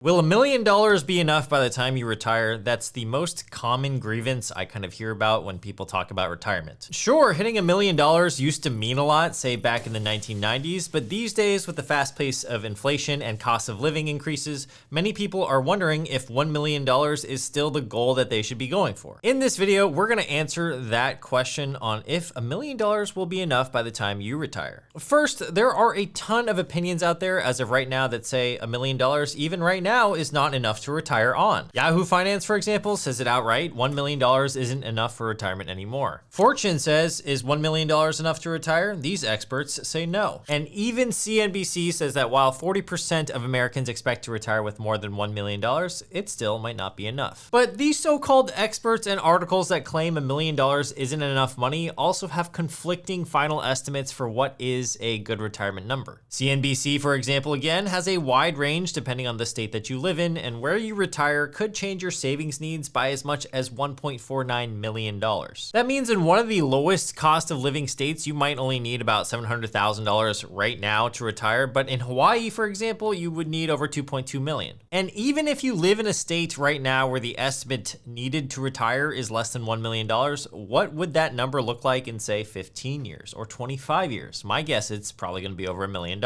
Will $1 million be enough by the time you retire? That's the most common grievance I kind of hear about when people talk about retirement. Sure, hitting $1 million used to mean a lot, say back in the 1990s, but these days with the fast pace of inflation and cost of living increases, many people are wondering if $1 million is still the goal that they should be going for. In this video, we're gonna answer that question on if $1 million will be enough by the time you retire. First, there are a ton of opinions out there as of right now that say $1 million, even right now, is not enough to retire on. Yahoo Finance, for example, says it outright, $1 million isn't enough for retirement anymore. Fortune says, is $1 million enough to retire? These experts say no. And even CNBC says that while 40% of Americans expect to retire with more than $1 million, it still might not be enough. But these so-called experts and articles that claim $1 million isn't enough money also have conflicting final estimates for what is a good retirement number. CNBC, for example, again, has a wide range depending on the state that you live in, and where you retire could change your savings needs by as much as $1.49 million. That means in one of the lowest cost of living states, you might only need about $700,000 right now to retire, but in Hawaii, for example, you would need over $2.2 million. And even if you live in a state right now where the estimate needed to retire is less than $1 million, what would that number look like in, say, 15 years or 25 years? My guess it's probably going to be over $1 million.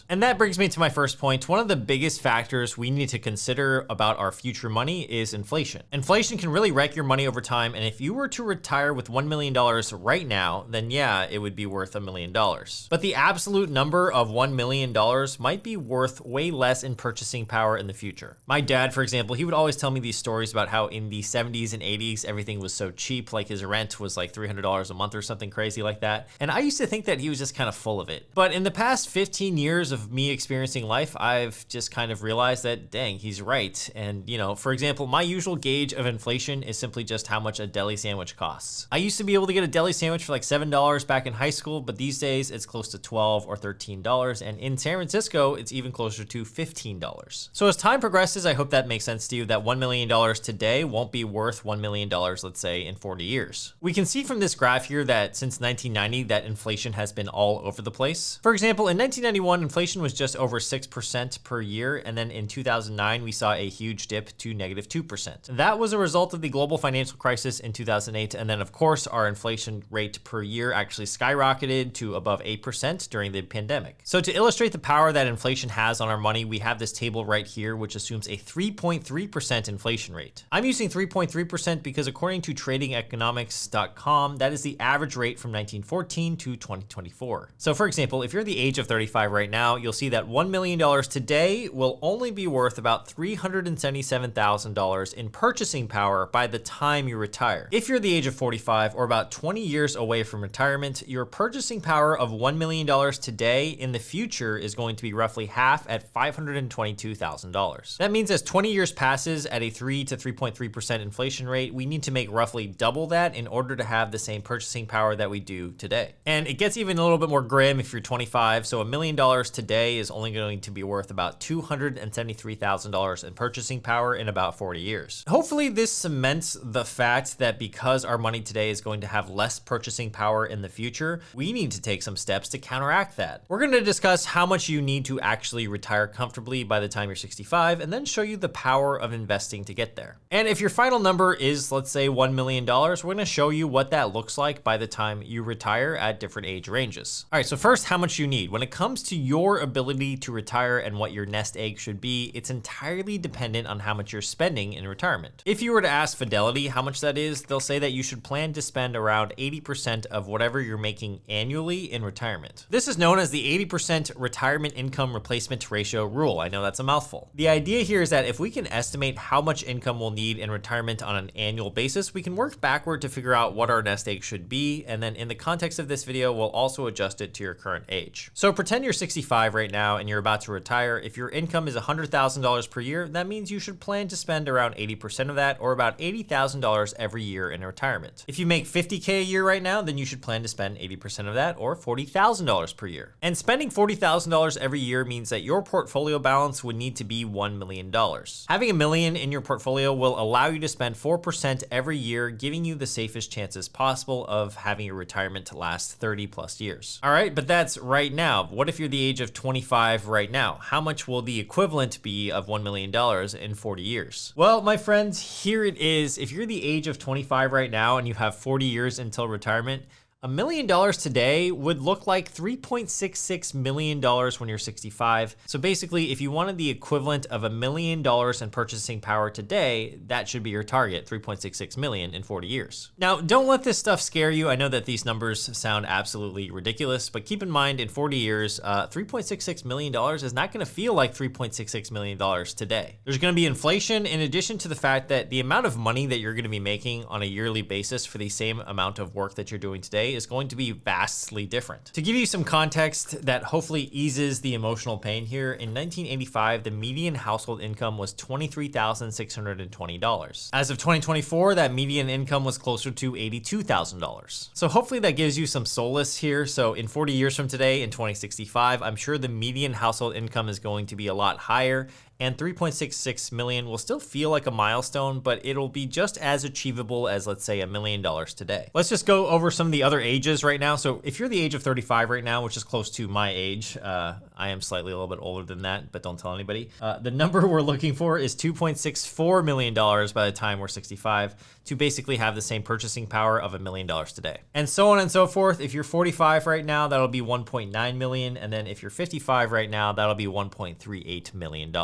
And that brings me to my first point. One of the biggest factors we need to consider about our future money is inflation. Inflation can really wreck your money over time, and if you were to retire with $1 million right now, then yeah, it would be worth $1 million. But the absolute number of $1 million might be worth way less in purchasing power in the future. My dad, for example, he would always tell me these stories about how in the 70s and 80s, everything was so cheap, like his rent was like $300 a month or something crazy like that. And I used to think that he was just kind of full of it. But in the past 15 years of me experiencing life, I've just kind of realized that, dang, he's right. And you know, for example, my usual gauge of inflation is simply just how much a deli sandwich costs. I used to be able to get a deli sandwich for like $7 back in high school, but these days it's close to $12 or $13. And in San Francisco, it's even closer to $15. So as time progresses, I hope that makes sense to you that $1 million today won't be worth $1 million, let's say, in 40 years. We can see from this graph here that since 1990, that inflation has been all over the place. For example, in 1991, inflation was just over 6% per year. And then in 2009, we saw a huge dip to negative 2%. That was a result of the global financial crisis in 2008. And then of course, our inflation rate per year actually skyrocketed to above 8% during the pandemic. So to illustrate the power that inflation has on our money, we have this table right here, which assumes a 3.3% inflation rate. I'm using 3.3% because according to tradingeconomics.com, that is the average rate from 1914 to 2024. So for example, if you're the age of 35 right now, you'll see that $1 million today will only be worth about $377,000 in purchasing power by the time you retire. If you're the age of 45 or about 20 years away from retirement, your purchasing power of $1 million today in the future is going to be roughly half at $522,000. That means as 20 years passes at a 3 to 3.3% inflation rate, we need to make roughly double that in order to have the same purchasing power that we do today. And it gets even a little bit more grim if you're 25. So $1 million today is only going to be worth about $273,000 in purchasing power in about 40 years. Hopefully this cements the fact that because our money today is going to have less purchasing power in the future, we need to take some steps to counteract that. We're going to discuss how much you need to actually retire comfortably by the time you're 65, and then show you the power of investing to get there. And if your final number is, let's say, $1 million, we're going to show you what that looks like by the time you retire at different age ranges. All right, so first, how much you need. When it comes to your ability to retire and what your nest egg should be, it's entirely dependent on how much you're spending in retirement. If you were to ask Fidelity how much that is, they'll say that you should plan to spend around 80% of whatever you're making annually in retirement. This is known as the 80% retirement income replacement ratio rule. I know that's a mouthful. The idea here is that if we can estimate how much income we'll need in retirement on an annual basis, we can work backward to figure out what our nest egg should be. And then in the context of this video, we'll also adjust it to your current age. So pretend you're 65 right now and you're about to retire. If your income is $100,000 per year, that means you should plan to spend around 80% of that, or about $80,000 every year in retirement. If you make $50K a year right now, then you should plan to spend 80% of that, or $40,000 per year. And spending $40,000 every year means that your portfolio balance would need to be $1 million. Having $1 million in your portfolio will allow you to spend 4% every year, giving you the safest chances possible of having your retirement to last 30 plus years. All right, but that's right now. What if you're the age of 25 right now? How much will the equivalent be be of $1 million in 40 years. Well, my friends, here it is. If you're the age of 25 right now and you have 40 years until retirement, $1 million today would look like $3.66 million when you're 65. So basically, if you wanted the equivalent of $1 million in purchasing power today, that should be your target, 3.66 million in 40 years. Now, don't let this stuff scare you. I know that these numbers sound absolutely ridiculous, but keep in mind in 40 years, $3.66 million is not gonna feel like $3.66 million today. There's gonna be inflation in addition to the fact that the amount of money that you're gonna be making on a yearly basis for the same amount of work that you're doing today is going to be vastly different. To give you some context that hopefully eases the emotional pain here, in 1985, the median household income was $23,620. As of 2024, that median income was closer to $82,000. So hopefully that gives you some solace here. So in 40 years from today, in 2065, I'm sure the median household income is going to be a lot higher, and 3.66 million will still feel like a milestone, but it'll be just as achievable as, let's say, $1 million today. Let's just go over some of the other ages right now. So if you're the age of 35 right now, which is close to my age, I am slightly a little bit older than that, but don't tell anybody. The number we're looking for is $2.64 million by the time we're 65 to basically have the same purchasing power of $1 million today. And so on and so forth. If you're 45 right now, that'll be 1.9 million. And then if you're 55 right now, that'll be $1.38 million.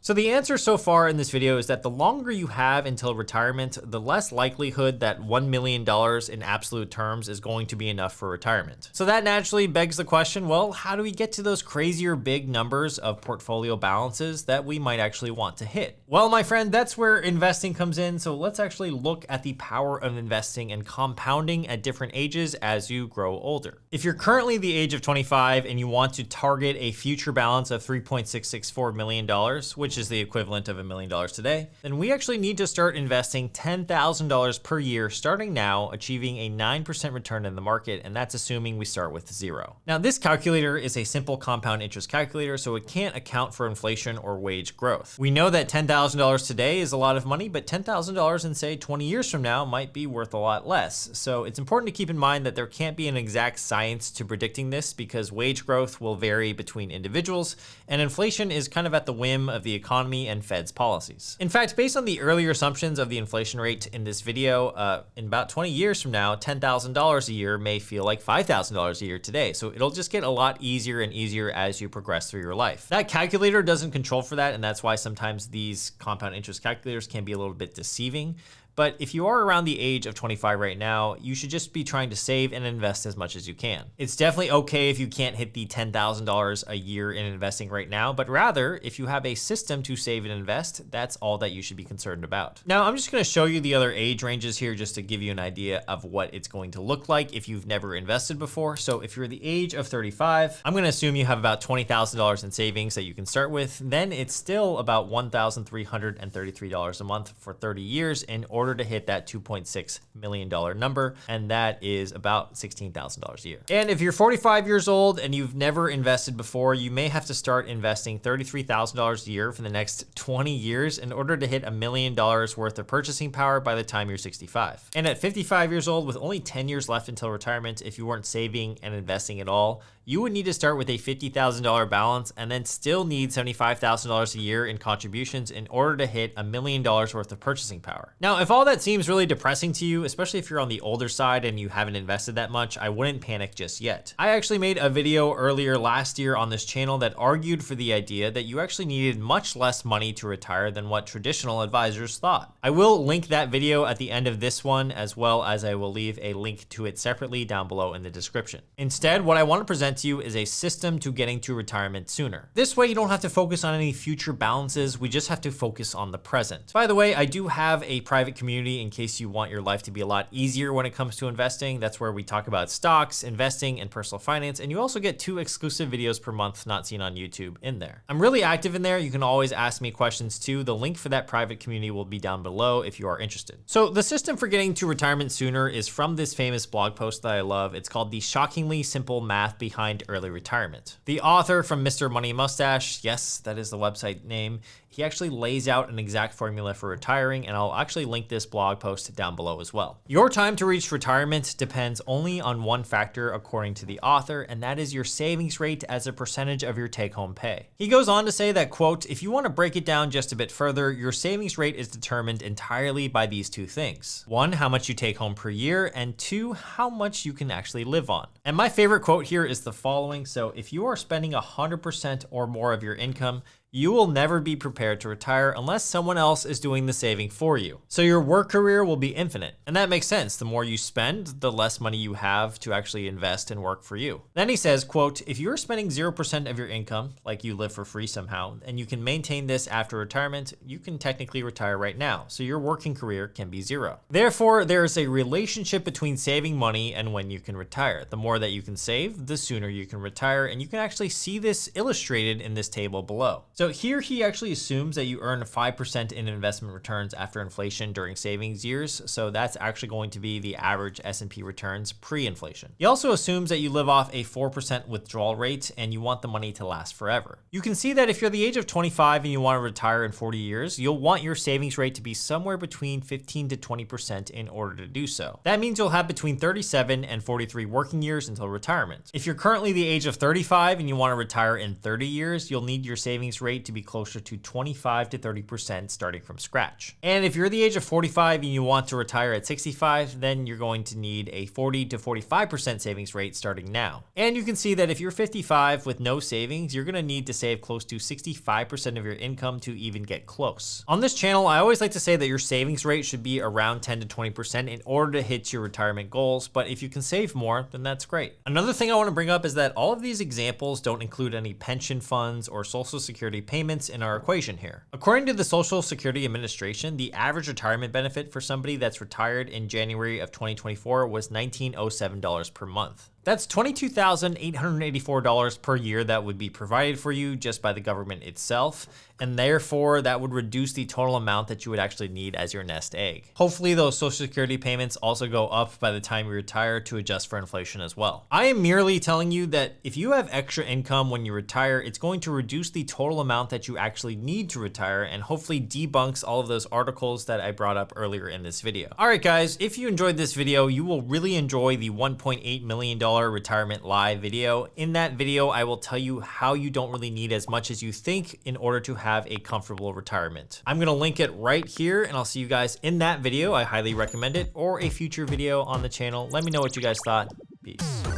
So the answer so far in this video is that the longer you have until retirement, the less likelihood that $1 million in absolute terms is going to be enough for retirement. So that naturally begs the question, well, how do we get to those crazier big numbers of portfolio balances that we might actually want to hit? Well, my friend, that's where investing comes in. So let's actually look at the power of investing and compounding at different ages as you grow older. If you're currently the age of 25 and you want to target a future balance of $3.664 million, which is the equivalent of $1 million today, then we actually need to start investing $10,000 per year starting now, achieving a 9% return in the market, and that's assuming we start with zero. Now, this calculator is a simple compound interest calculator, so it can't account for inflation or wage growth. We know that $10,000 today is a lot of money, but $10,000 in, say, 20 years from now might be worth a lot less. So it's important to keep in mind that there can't be an exact science to predicting this because wage growth will vary between individuals, and inflation is kind of at the whim of the economy and Fed's policies. In fact, based on the earlier assumptions of the inflation rate in this video, in about 20 years from now, $10,000 a year may feel like $5,000 a year today. So it'll just get a lot easier and easier as you progress through your life. That calculator doesn't control for that, and that's why sometimes these compound interest calculators can be a little bit deceiving. But if you are around the age of 25 right now, you should just be trying to save and invest as much as you can. It's definitely okay if you can't hit the $10,000 a year in investing right now, but rather, if you have a system to save and invest, that's all that you should be concerned about. Now, I'm just gonna show you the other age ranges here just to give you an idea of what it's going to look like if you've never invested before. So if you're the age of 35, I'm gonna assume you have about $20,000 in savings that you can start with. Then it's still about $1,333 a month for 30 years in order to hit that $2.6 million number, and that is about $16,000 a year. And if you're 45 years old and you've never invested before, you may have to start investing $33,000 a year for the next 20 years in order to hit $1 million worth of purchasing power by the time you're 65. And at 55 years old, with only 10 years left until retirement, if you weren't saving and investing at all, you would need to start with a $50,000 balance and then still need $75,000 a year in contributions in order to hit $1 million worth of purchasing power. Now, if all that seems really depressing to you, especially if you're on the older side and you haven't invested that much, I wouldn't panic just yet. I actually made a video earlier last year on this channel that argued for the idea that you actually needed much less money to retire than what traditional advisors thought. I will link that video at the end of this one, as well as I will leave a link to it separately down below in the description. Instead, what I want to present to you is a system to getting to retirement sooner. This way, you don't have to focus on any future balances. We just have to focus on the present. By the way, I do have a private community in case you want your life to be a lot easier when it comes to investing. That's where we talk about stocks, investing, and personal finance. And you also get 2 exclusive videos per month not seen on YouTube in there. I'm really active in there. You can always ask me questions too. The link for that private community will be down below if you are interested. So the system for getting to retirement sooner is from this famous blog post that I love. It's called The Shockingly Simple Math Behind Early Retirement. The author from Mr. Money Mustache, yes, that is the website name, he actually lays out an exact formula for retiring, and I'll actually link link this blog post down below as well. Your time to reach retirement depends only on one factor according to the author, and that is your savings rate as a percentage of your take-home pay. He goes on to say that, quote, if you want to break it down just a bit further, your savings rate is determined entirely by these two things. One, how much you take home per year, and two, how much you can actually live on. And my favorite quote here is the following. So if you are spending 100% or more of your income, you will never be prepared to retire unless someone else is doing the saving for you. So your work career will be infinite. And that makes sense. The more you spend, the less money you have to actually invest and work for you. Then he says, quote, if you're spending 0% of your income, like you live for free somehow, and you can maintain this after retirement, you can technically retire right now. So your working career can be zero. Therefore, there is a relationship between saving money and when you can retire. The more that you can save, the sooner you can retire. And you can actually see this illustrated in this table below. So here he actually assumes that you earn 5% in investment returns after inflation during savings years. So that's actually going to be the average S&P returns pre-inflation. He also assumes that you live off a 4% withdrawal rate and you want the money to last forever. You can see that if you're the age of 25 and you want to retire in 40 years, you'll want your savings rate to be somewhere between 15 to 20% in order to do so. That means you'll have between 37 and 43 working years until retirement. If you're currently the age of 35 and you want to retire in 30 years, you'll need your savings rate to be closer to 25 to 30% starting from scratch. And if you're the age of 45 and you want to retire at 65, then you're going to need a 40 to 45% savings rate starting now. And you can see that if you're 55 with no savings, you're going to need to save close to 65% of your income to even get close. On this channel, I always like to say that your savings rate should be around 10 to 20% in order to hit your retirement goals, but if you can save more, then that's great. Another thing I want to bring up is that all of these examples don't include any pension funds or Social Security payments in our equation here. According to the Social Security Administration, the average retirement benefit for somebody that's retired in January of 2024 was $1,907 per month. That's $22,884 per year that would be provided for you just by the government itself, and therefore that would reduce the total amount that you would actually need as your nest egg. Hopefully those Social Security payments also go up by the time you retire to adjust for inflation as well. I am merely telling you that if you have extra income when you retire, it's going to reduce the total amount that you actually need to retire and hopefully debunks all of those articles that I brought up earlier in this video. All right, guys, if you enjoyed this video, you will really enjoy the $1.8 million retirement live video. In that video, I will tell you how you don't really need as much as you think in order to have a comfortable retirement. I'm gonna link it right here and I'll see you guys in that video. I highly recommend it, or a future video on the channel. Let me know what you guys thought. Peace.